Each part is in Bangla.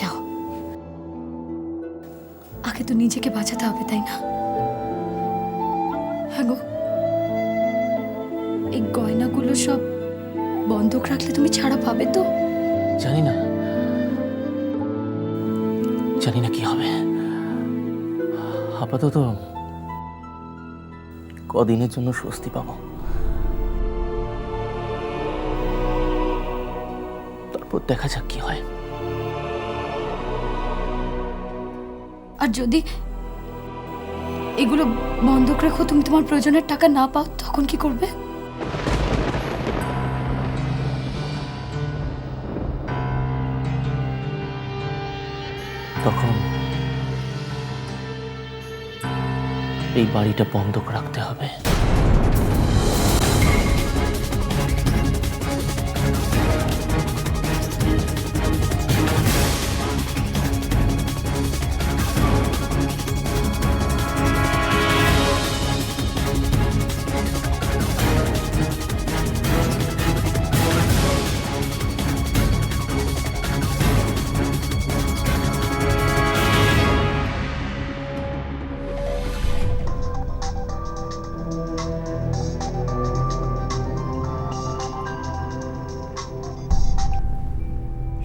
যাও, আগে তো নিজেকে বাঁচাতে হবে, তাই না? হ্যাঁ গো, এই গয়নাগুলো সব বন্ধক রাখলে তুমি ছাড়া পাবে তো? জানি না কি হবে। আপাতত কদিনের জন্য স্বস্তি পাবো, তারপর দেখা যাক কি হয়। আর যদি এগুলো বন্ধক রেখো, তুমি তোমার প্রয়োজনের টাকা না পাও, তখন কি করবে? তখন এই বাড়িটা বন্ধক রাখতে হবে।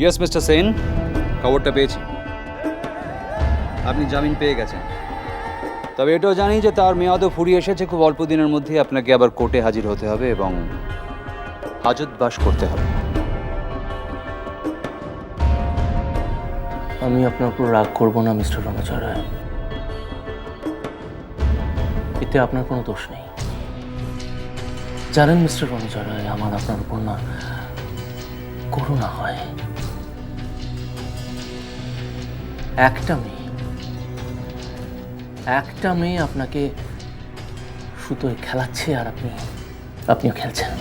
ইয়েস মিস্টার সেন, খবরটা পেয়েছি। আপনি জামিন পেয়ে গেছেন। তবে এটাও জানি যে তার মেয়াদও ফুরিয়ে এসেছে। খুব অল্প দিনের মধ্যে আপনাকে আবার কোর্টে হাজির হতে হবে এবং হাজতবাস করতে হবে। আমি আপনার উপর রাগ করব না মিস্টার রণজয় রায়, এতে আপনার কোনো দোষ নেই। জানেন মিস্টার রণজয় রায়, আমার আপনার উপর না করুণা হয়। একটা মেয়ে আপনাকে সুতোয় খেলাচ্ছে আর আপনিও খেলছেন,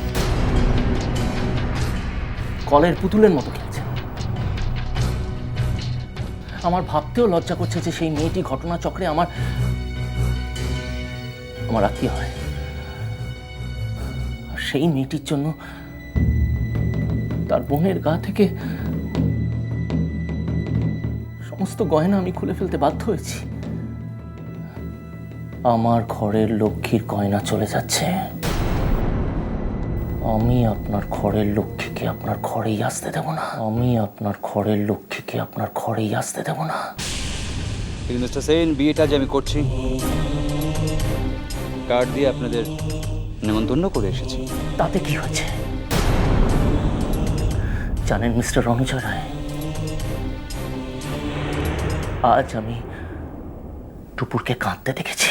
কলের পুতুলের মতো খেলছেন। আমার ভাবতেও লজ্জা করছে যে সেই মেয়েটি ঘটনাচক্রে আমার আত্মীয় হয়, আর সেই মেয়েটির জন্য তার বোনের গা থেকে সমস্ত গয়না আমি খুলে ফেলতে বাধ্য হয়েছি। আমার ঘরের লক্ষ্মীর গয়না চলে যাচ্ছে। আমি আপনার ঘরের লক্ষ্মীকে আপনার ঘরেই আসতে দেব না। কিন্তু মিস্টার সেন, বিয়েটা যে আমি করছি, কার্ড দিয়ে আপনাদের নেমন্তন্ন করে এসেছি। তাতে কি হয়েছে জানেন মিস্টার রণজয় রায়, আজ আমি টুপুরকে কাঁদতে দেখেছি।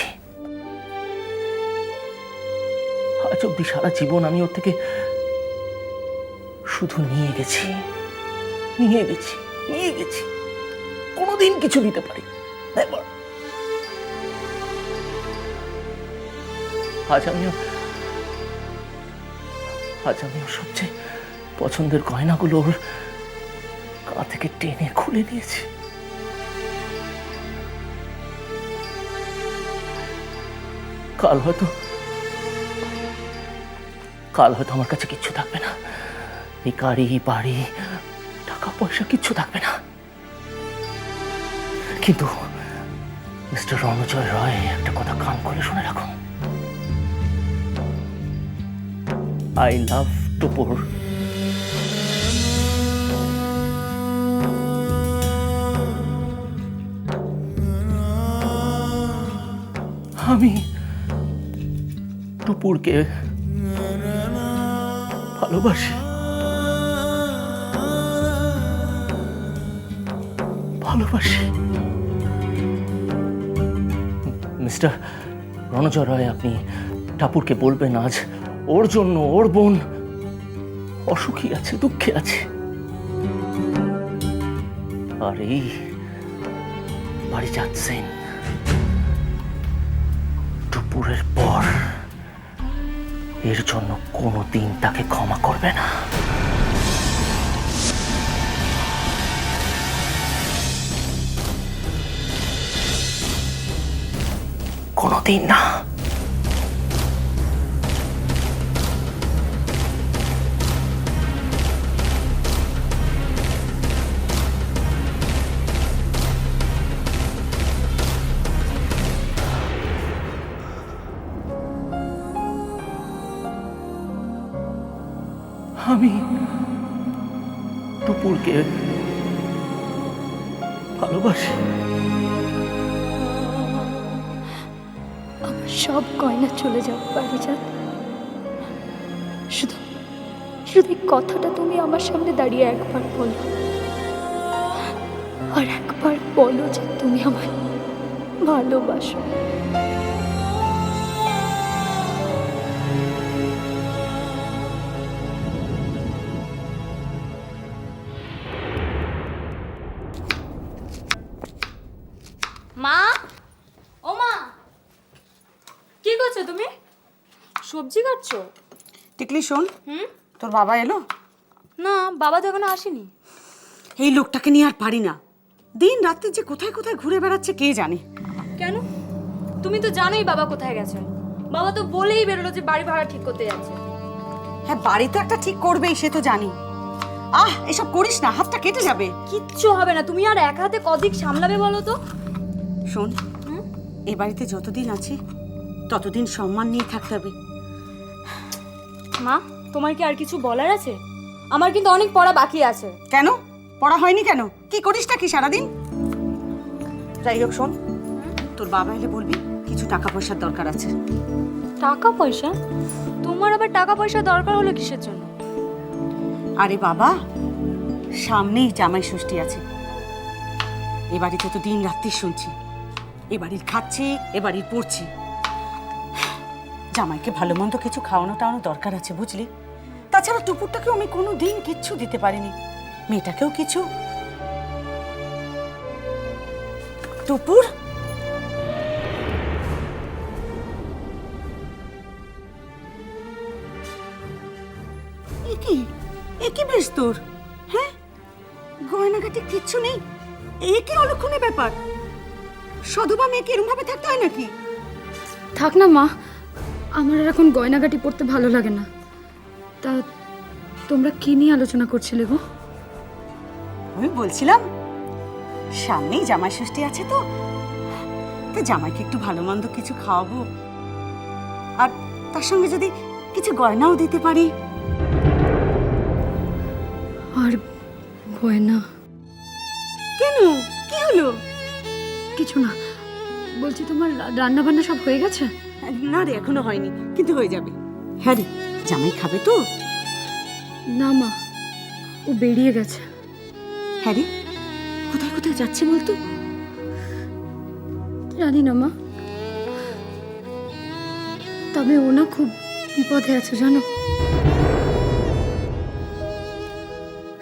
আজ অব্দি সারা জীবন আমি ওর থেকে শুধু নিয়ে গেছি। কোনোদিন কিছু দিতে পারি নেভার। আজ আমিও সবচেয়ে পছন্দের গয়নাগুলো ওর গা থেকে টেনে খুলে নিয়েছি। কাল হয়তো আমার কাছে কিচ্ছু থাকবে না। এই গাড়ি বাড়ি টাকা পয়সা কিচ্ছু থাকবে না, কিন্তু মিস্টার রণজয় রায়, একটা কথা কান করে শুনে রাখুন। আই লাভ টুপুর। আমি টুপুরকে ভালোবাসি। মিস্টার রণজয় রায়, আপনি ঠাকুরকে বলবেন আজ ওর জন্য ওর বোন অসুখী আছে, দুঃখে আছে। আর এই বাড়ি যাচ্ছেন টুপুরের পর, এর জন্য কোনোদিন তাকে ক্ষমা করবে না। কোনোদিন না। আমি টুপুরকে ভালোবাসি। আমার সব গয়না চলে যাও পারিজাত, শুধু শুধু এই কথাটা তুমি আমার সামনে দাঁড়িয়ে একবার বলো, আর একবার বলো যে তুমি আমায় ভালোবাসো। মা, ও মা, কি করছো তুমি? সবজি কাটছো? টিকলি শোন, তোর বাবা এলো? না, বাবা তো এখনো আসেনি। এই লোকটাকে নিয়ে আর পারি না, দিন রাত্রি যে কোথায় কোথায় ঘুরে বেড়াচ্ছে কে জানে। কেন? তুমি তো জানোই বাবা কোথায় গেছে। বাবা তো বলেই বেরোলো যে বাড়ি ভাড়া ঠিক করতে যাচ্ছে। হ্যাঁ, বাড়ি তো একটা ঠিক করবেই, সে তো জানি। এসব করিস না, হাতটা কেটে যাবে। কিচ্ছু হবে না, তুমি আর এক হাতে কদিক সামলাবে বলো তো? শোন, এ বাড়িতে যতদিন আছি ততদিন সম্মান নিয়ে থাকতে হবে। মা, তোমার কি আর কিছু বলার আছে? আমার কিন্তু অনেক পড়া বাকি আছে। কেন পড়া হয়নি কেন? কি করিসটা কি সারাদিন? যাই হোক শোন, তোর বাবা এলে বলবি কিছু টাকা পয়সার দরকার আছে। টাকা পয়সা? তোমার আবার টাকা পয়সা দরকার হলো কিসের জন্য? আরে বাবা, সামনেই জামাই ষষ্ঠী আছে। এ বাড়িতে তো দিন রাত্রি শুনছি, এ বাড়ির খাচ্ছি, এ বাড়ির পড়ছি। জামাইকে ভালো মন্দ কিছু খাওয়ানো টাওয়ানো দরকার আছে, বুঝলি? তাছাড়া টুপুরটাকেও আমি কোনো দিন কিচ্ছু দিতে পারিনি, মেয়েটাকেও কিছু। টুপুর, একই বেশ তোর, হ্যাঁ? গয়নাঘাটি কিচ্ছু নেই, একে অলক্ষণে ব্যাপার। সধবা মেয়েকে এরম ভাবে থাকতে হয় নাকি? থাক না মা, আমার আর এখন গয়নাগাটি পরতে ভালো লাগে না। তা তোমরা কি নিয়ে আলোচনা করছিলে গো? আমি বলছিলাম সামনেই জামাই ষষ্ঠী আছে, তো জামাইকে একটু ভালো মন্দ কিছু খাওয়াবো, আর তার সঙ্গে যদি কিছু গয়নাও দিতে পারি। আর গয়না? কেন, কি হলো? কিছু না, বলছি তোমার রান্না বান্না সব হয়ে গেছে? না রে, এখনো হয়নি, কিন্তু হয়ে যাবে। হ্যাঁ রে, জামাই খাবে তো? না মা, ও বেরিয়ে গেছে। হ্যাঁ রে, কোথায় কোথায় যাচ্ছে বলতো? জানি না মা, তবে ও না খুব বিপদে আছে জানো।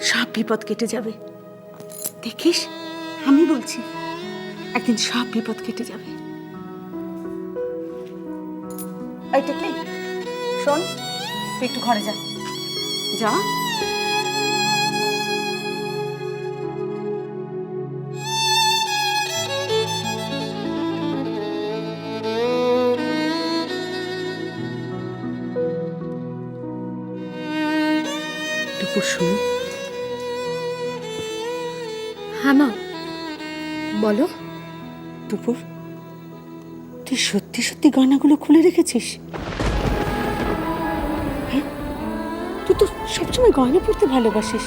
সব বিপদ কেটে যাবে, দেখিস, আমি বলছি একদিন সব বিপদ কেটে যাবে। এই টিকলি শোন, তুই একটু ঘরে যা। যা। টুপুর শোন। হ্যাঁ মা, বলো। টুপুর, তুই সত্যি সত্যি গয়নাগুলো খুলে রেখেছিস? হ্যাঁ, তুই তো সবসময় গয়না পরতে ভালোবাসিস,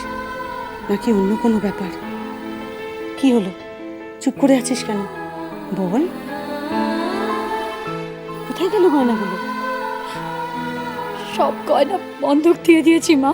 নাকি অন্য কোনো ব্যাপার? কি হলো, চুপ করে আছিস কেন? বল, কোথায় গেল গয়নাগুলো? সব গয়না বন্ধক দিয়ে দিয়েছি মা।